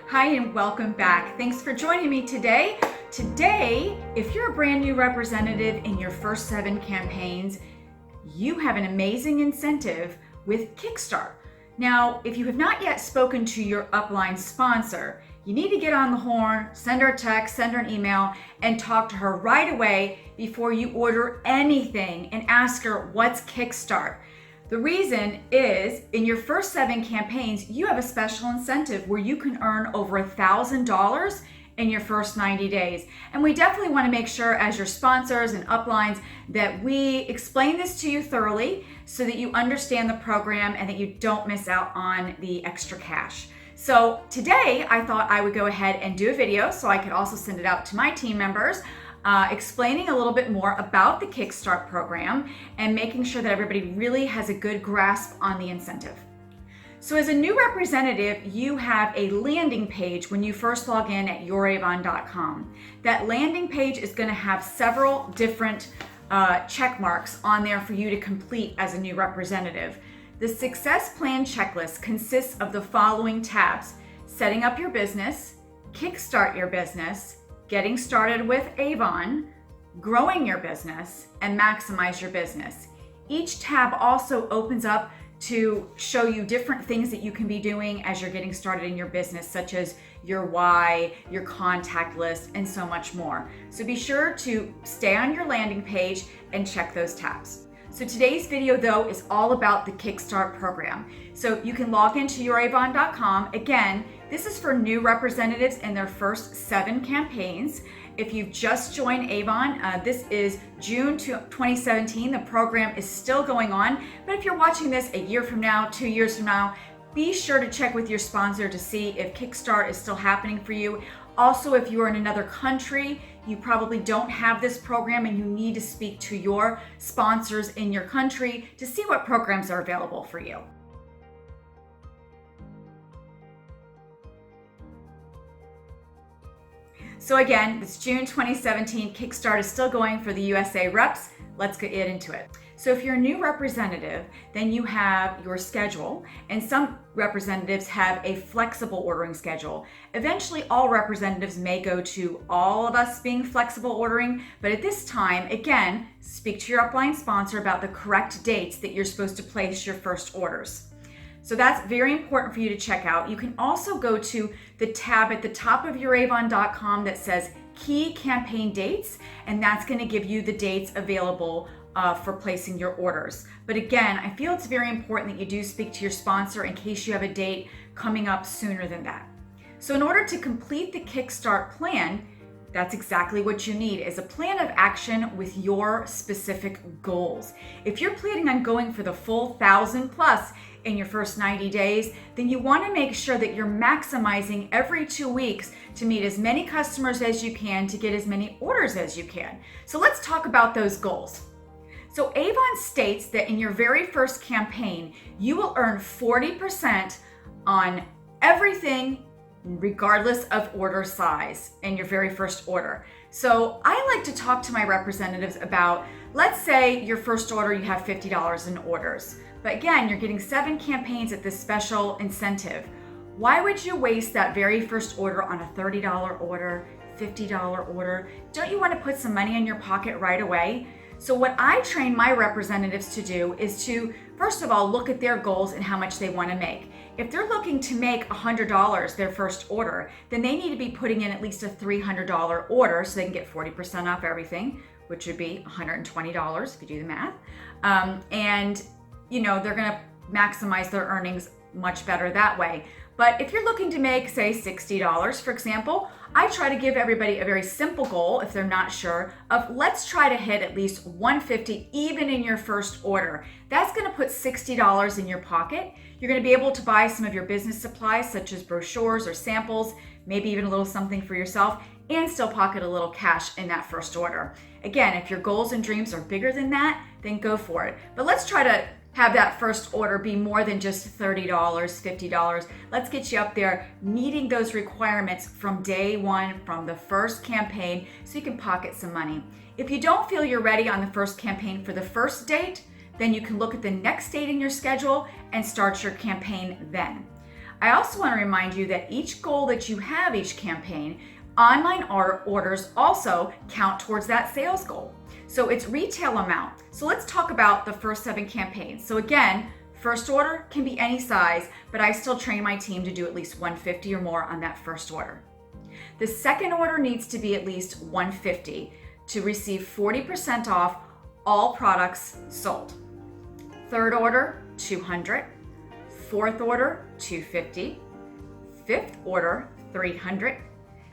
Hi and welcome back. Thanks for joining me today. Today, if you're a brand new representative in your first 7 campaigns, you have an amazing incentive with Kickstart. Now, if you have not yet spoken to your upline sponsor, you need to get on the horn, send her a text, send her an email, and talk to her right away before you order anything and ask her, what's Kickstart? The reason is, in your first 7 campaigns, you have a special incentive where you can earn over $1,000 in your first 90 days. And we definitely want to make sure, as your sponsors and uplines, that we explain this to you thoroughly so that you understand the program and that you don't miss out on the extra cash. So today, I thought I would go ahead and do a video so I could also send it out to my team members, explaining a little bit more about the Kickstart program and making sure that everybody really has a good grasp on the incentive. So as a new representative, you have a landing page when you first log in at youravon.com. That landing page is going to have several different check marks on there for you to complete as a new representative. The Success Plan checklist consists of the following tabs: setting up your business, kickstart your business, getting started with AVON, growing your business, and maximize your business. Each tab also opens up to show you different things that you can be doing as you're getting started in your business, such as your why, your contact list, and so much more. So be sure to stay on your landing page and check those tabs. So today's video, though, is all about the Kickstart program. So you can log into youravon.com. Again, this is for new representatives in their first 7 campaigns. If you've just joined AVON, this is June 2017. The program is still going on. But if you're watching this a year from now, 2 years from now, be sure to check with your sponsor to see if Kickstart is still happening for you. Also, if you are in another country, you probably don't have this program and you need to speak to your sponsors in your country to see what programs are available for you. So again, it's June 2017. Kickstart is still going for the USA reps. Let's get into it. So if you're a new representative, then you have your schedule, and some representatives have a flexible ordering schedule. Eventually, all representatives may go to all of us being flexible ordering, but at this time, again, speak to your upline sponsor about the correct dates that you're supposed to place your first orders. So that's very important for you to check out. You can also go to the tab at the top of youravon.com that says Key Campaign Dates, and that's going to give you the dates available for placing your orders. But again, I feel it's very important that you do speak to your sponsor in case you have a date coming up sooner than that. So in order to complete the Kickstart plan, that's exactly what you need, is a plan of action with your specific goals. If you're planning on going for the full 1,000 plus in your first 90 days, then you want to make sure that you're maximizing every 2 weeks to meet as many customers as you can to get as many orders as you can. So let's talk about those goals. So AVON states that in your very first campaign, you will earn 40% on everything regardless of order size in your very first order. So I like to talk to my representatives about, let's say your first order, you have $50 in orders. But again, you're getting 7 campaigns at this special incentive. Why would you waste that very first order on a $30 order, $50 order? Don't you want to put some money in your pocket right away? So what I train my representatives to do is to, first of all, look at their goals and how much they want to make. If they're looking to make $100 their first order, then they need to be putting in at least a $300 order so they can get 40% off everything, which would be $120 if you do the math. And they're going to maximize their earnings much better that way. But if you're looking to make, say, $60, for example, I try to give everybody a very simple goal, if they're not sure, of let's try to hit at least $150 even in your first order. That's going to put $60 in your pocket. You're going to be able to buy some of your business supplies, such as brochures or samples, maybe even a little something for yourself, and still pocket a little cash in that first order. Again, if your goals and dreams are bigger than that, then go for it. But let's try to have that first order be more than just $30, $50. Let's get you up there meeting those requirements from day one, from the first campaign, so you can pocket some money. If you don't feel you're ready on the first campaign for the first date, then you can look at the next date in your schedule and start your campaign then. I also want to remind you that each goal that you have each campaign, online orders also count towards that sales goal. So it's retail amount. So let's talk about the first 7 campaigns. So again, first order can be any size, but I still train my team to do at least 150 or more on that first order. The second order needs to be at least 150 to receive 40% off all products sold. Third order, 200. Fourth order, 250. Fifth order, 300.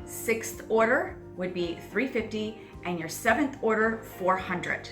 Sixth order would be 350, and your seventh order, 400.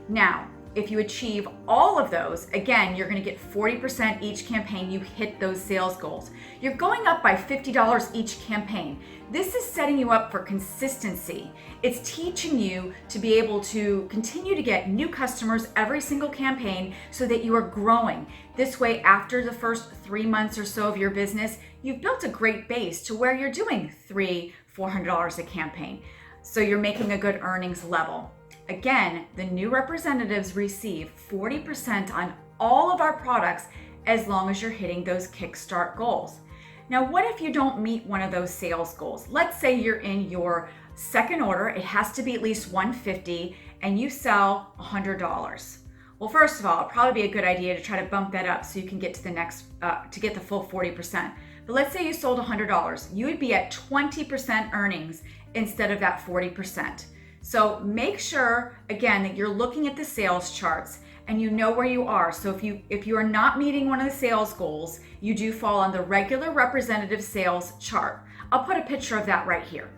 Now, if you achieve all of those, again, you're going to get 40% each campaign you hit those sales goals. You're going up by $50 each campaign. This is setting you up for consistency. It's teaching you to be able to continue to get new customers every single campaign so that you are growing. This way, after the first 3 months or so of your business, you've built a great base to where you're doing $300-400 a campaign. So you're making a good earnings level. Again, the new representatives receive 40% on all of our products as long as you're hitting those Kickstart goals. Now, what if you don't meet one of those sales goals? Let's say you're in your second order, it has to be at least 150, and you sell $100. Well, first of all, it'd probably be a good idea to try to bump that up so you can get to the next, to get the full 40%. But let's say you sold $100, you would be at 20% earnings instead of that 40%. So make sure, again, that you're looking at the sales charts and you know where you are. So if you are not meeting one of the sales goals, you do fall on the regular representative sales chart. I'll put a picture of that right here.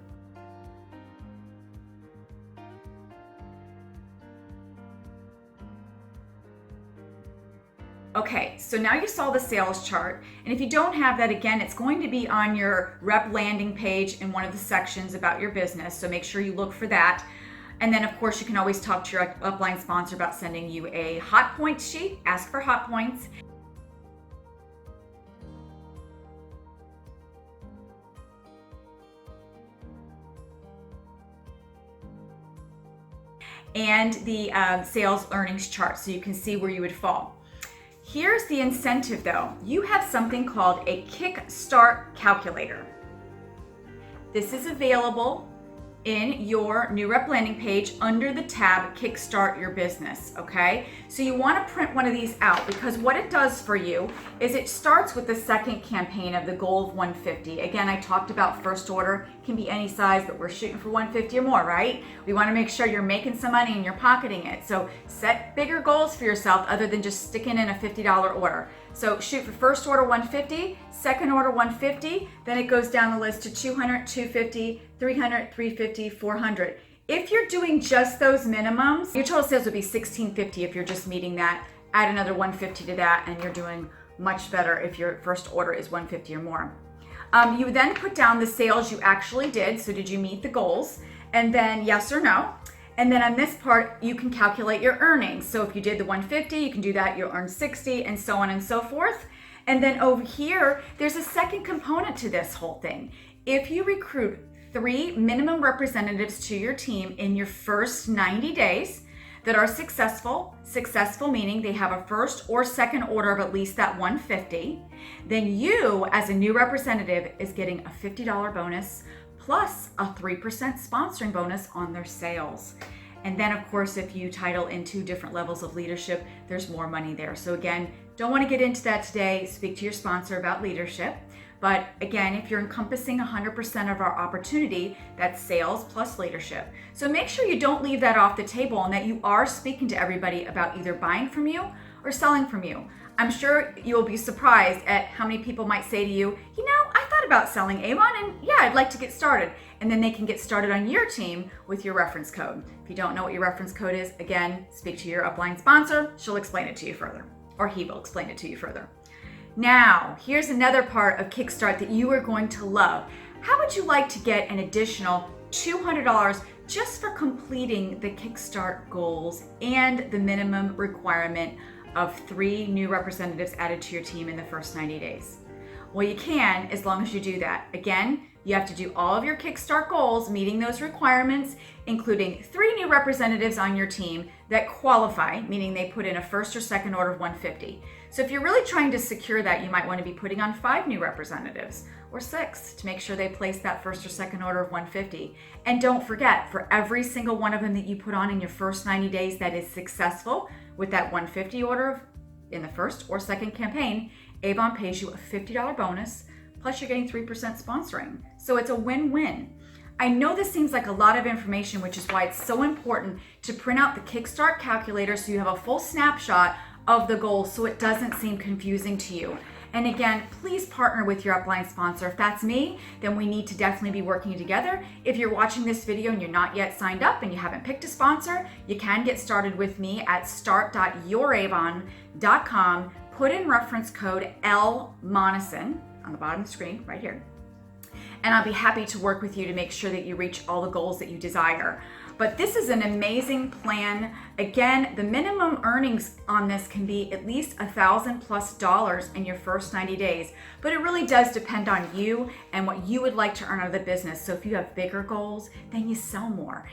Okay, so now you saw the sales chart, and if you don't have that, again, it's going to be on your rep landing page in one of the sections about your business, so make sure you look for that. And then, of course, you can always talk to your upline sponsor about sending you a hot points sheet. Ask for hot points. And the sales earnings chart, so you can see where you would fall. Here's the incentive though. You have something called a Kickstart calculator. This is available in your new rep landing page under the tab Kickstart Your Business, okay? So you want to print one of these out because what it does for you is it starts with the second campaign of the goal of 150. Again, I talked about first order can be any size, but we're shooting for 150 or more, right? We want to make sure you're making some money and you're pocketing it. So set bigger goals for yourself other than just sticking in a $50 order. So shoot for first order 150, second order 150, then it goes down the list to 200, 250, 300, 350, 400. If you're doing just those minimums, your total sales would be $1,650 if you're just meeting that. Add another 150 to that and you're doing much better if your first order is 150 or more. You would then put down the sales you actually did. So did you meet the goals? And then yes or no. And then on this part, you can calculate your earnings. So if you did the 150, you can do that, you'll earn 60 and so on and so forth. And then over here, there's a second component to this whole thing. If you recruit 3 minimum representatives to your team in your first 90 days that are successful meaning they have a first or second order of at least that 150, then you as a new representative is getting a $50 bonus plus a 3% sponsoring bonus on their sales. And then of course, if you title into different levels of leadership, there's more money there. So again, don't want to get into that today. Speak to your sponsor about leadership. But again, if you're encompassing 100% of our opportunity, that's sales plus leadership. So make sure you don't leave that off the table and that you are speaking to everybody about either buying from you or selling from you. I'm sure you'll be surprised at how many people might say to you, you know, I thought about selling AVON and yeah, I'd like to get started. And then they can get started on your team with your reference code. If you don't know what your reference code is, again, speak to your upline sponsor. She'll explain it to you further, or he will explain it to you further. Now, here's another part of Kickstart that you are going to love. How would you like to get an additional $200 just for completing the Kickstart goals and the minimum requirement of 3 new representatives added to your team in the first 90 days? Well, you can as long as you do that. Again, You have to do all of your Kickstart goals, meeting those requirements, including 3 new representatives on your team that qualify, meaning they put in a first or second order of 150. So if you're really trying to secure that, you might want to be putting on 5 new representatives or 6 to make sure they place that first or second order of 150. And don't forget, for every single one of them that you put on in your first 90 days that is successful with that 150 order in the first or second campaign, AVON pays you a $50 bonus, plus you're getting 3% sponsoring. So it's a win-win. I know this seems like a lot of information, which is why it's so important to print out the Kickstart calculator so you have a full snapshot of the goals so it doesn't seem confusing to you. And again, please partner with your upline sponsor. If that's me, then we need to definitely be working together. If you're watching this video and you're not yet signed up and you haven't picked a sponsor, you can get started with me at start.youravon.com. Put in reference code Monoson on the bottom of the screen right here. And I'll be happy to work with you to make sure that you reach all the goals that you desire. But this is an amazing plan. Again, the minimum earnings on this can be at least $1,000+ in your first 90 days. But it really does depend on you and what you would like to earn out of the business. So if you have bigger goals, then you sell more,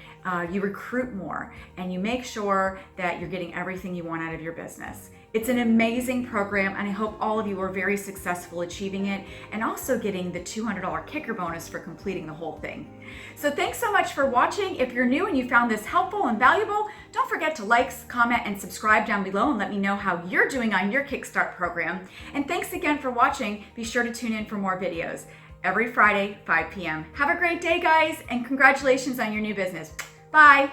you recruit more, and you make sure that you're getting everything you want out of your business. It's an amazing program, and I hope all of you are very successful achieving it and also getting the $200 kicker bonus for completing the whole thing. So thanks so much for watching. If you're new and you found this helpful and valuable, don't forget to like, comment, and subscribe down below and let me know how you're doing on your Kickstart program. And thanks again for watching. Be sure to tune in for more videos every Friday, 5 p.m. Have a great day, guys, and congratulations on your new business. Bye.